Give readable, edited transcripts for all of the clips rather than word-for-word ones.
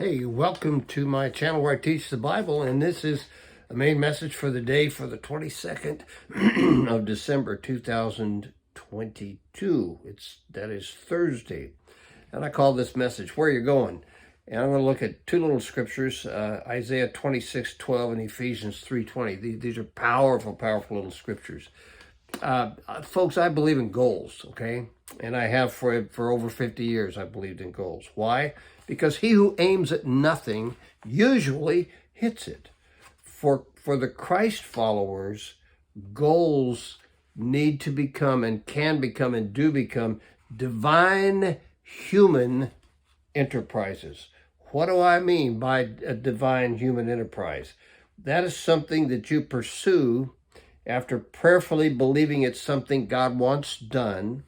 Hey, welcome to my channel where I teach the Bible, and this is a main message for the day for the 22nd of December 2022. That is Thursday, and I call this message "Where You're Going." And I'm going to look at two little scriptures: Isaiah 26:12 and Ephesians 3:20. These are powerful, powerful little scriptures. Folks, I believe in goals, okay? And I have for over 50 years, I believed in goals. Why? Because he who aims at nothing usually hits it. For the Christ followers, goals need to become and can become and do become divine human enterprises. What do I mean by a divine human enterprise? That is something that you pursue after prayerfully believing it's something God wants done,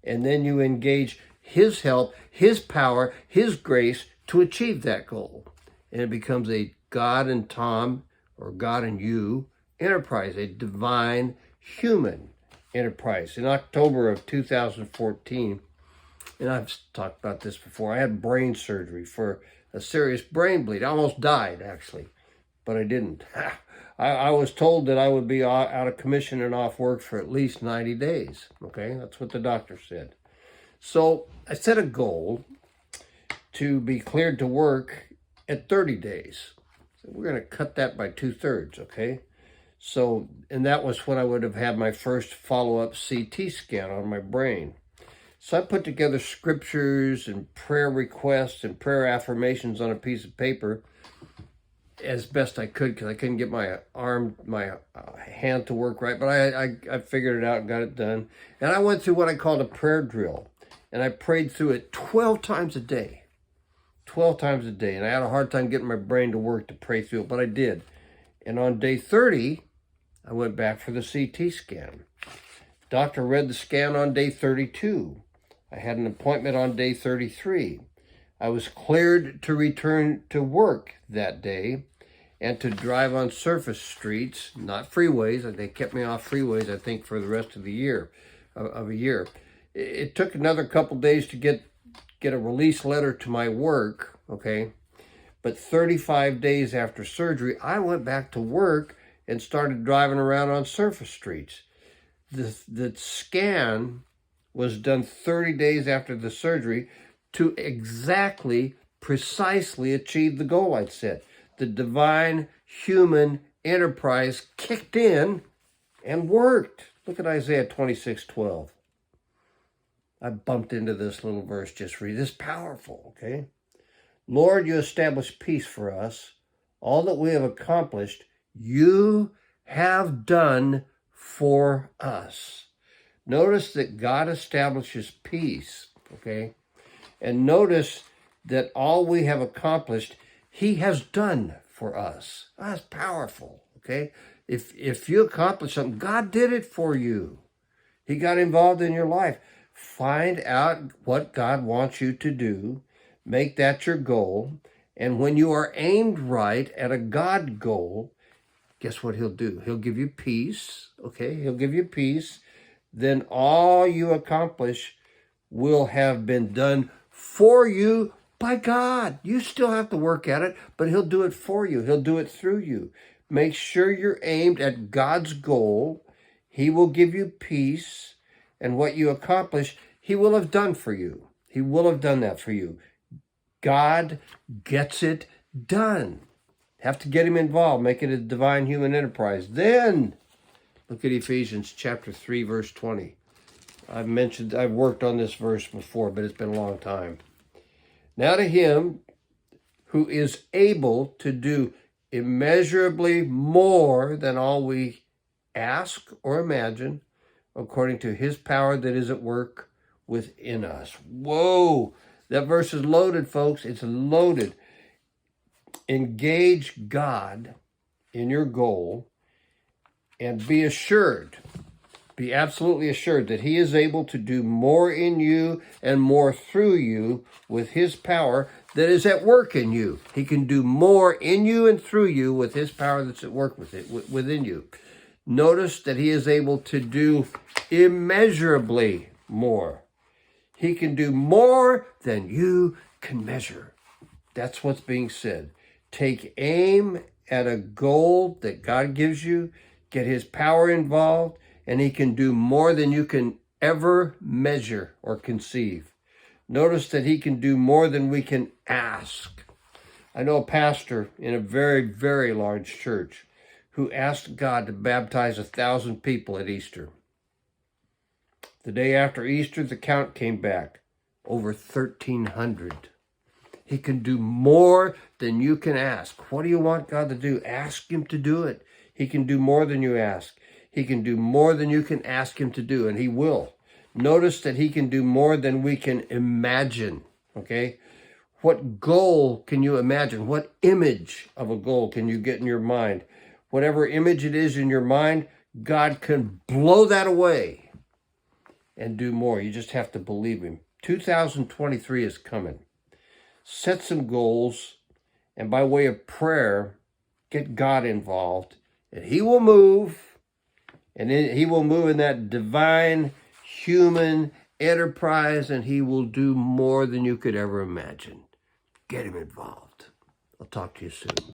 and then you engage His help, His power, His grace to achieve that goal. And it becomes a God and Tom, or God and you, enterprise, a divine human enterprise. In October of 2014, and I've talked about this before, I had brain surgery for a serious brain bleed. I almost died, actually, but I didn't. I was told that I would be out of commission and off work for at least 90 days. Okay, that's what the doctor said. So I set a goal to be cleared to work at 30 days. So we're going to cut that by 2/3, okay? So, and that was when I would have had my first follow-up CT scan on my brain. So I put together scriptures and prayer requests and prayer affirmations on a piece of paper as best I could, because I couldn't get my hand to work right, but I figured it out and got it done. And I went through what I called a prayer drill, and I prayed through it 12 times a day. 12 times a day, and I had a hard time getting my brain to work to pray through it, but I did. And on day 30, I went back for the CT scan. Doctor read the scan on day 32. I had an appointment on day 33. I was cleared to return to work that day and to drive on surface streets, not freeways. They kept me off freeways, I think, for the rest of the year, of a year. It took another couple days to get a release letter to my work, okay? But 35 days after surgery, I went back to work and started driving around on surface streets. The scan was done 30 days after the surgery to precisely achieve the goal I'd set. The divine human enterprise kicked in and worked. Look at Isaiah 26:12. I bumped into this little verse just read. This powerful, okay? Lord, you establish peace for us. All that we have accomplished, you have done for us. Notice that God establishes peace, okay? And notice that all we have accomplished, He has done for us. That's powerful, okay? If you accomplish something, God did it for you. He got involved in your life. Find out what God wants you to do. Make that your goal. And when you are aimed right at a God goal, guess what He'll do? He'll give you peace, okay? He'll give you peace. Then all you accomplish will have been done for you by God. You still have to work at it, but He'll do it for you. He'll do it through you. Make sure you're aimed at God's goal. He will give you peace, and what you accomplish, He will have done for you. He will have done that for you. God gets it done. Have to get Him involved, make it a divine human enterprise. Then, look at Ephesians chapter 3, verse 20. I've worked on this verse before, but it's been a long time. Now to Him who is able to do immeasurably more than all we ask or imagine, according to His power that is at work within us. Whoa! That verse is loaded, folks. It's loaded. Engage God in your goal and be assured, be absolutely assured that He is able to do more in you and more through you with His power that is at work in you. He can do more in you and through you with His power that's at work within you. Notice that He is able to do immeasurably more. He can do more than you can measure. That's what's being said. Take aim at a goal that God gives you, get his power involved, and he can do more than you can ever measure or conceive. Notice that he can do more than we can ask. I know a pastor in a very, very large church who asked God to baptize 1,000 people at Easter. The day after Easter, the count came back, over 1,300. He can do more than you can ask. What do you want God to do? Ask him to do it. He can do more than you ask. He can do more than you can ask him to do, and he will. Notice that he can do more than we can imagine, okay? What goal can you imagine? What image of a goal can you get in your mind? Whatever image it is in your mind, God can blow that away and do more. You just have to believe him. 2023 is coming. Set some goals, and by way of prayer, get God involved, and he will move, and he will move in that divine human enterprise, and he will do more than you could ever imagine. Get him involved. I'll talk to you soon.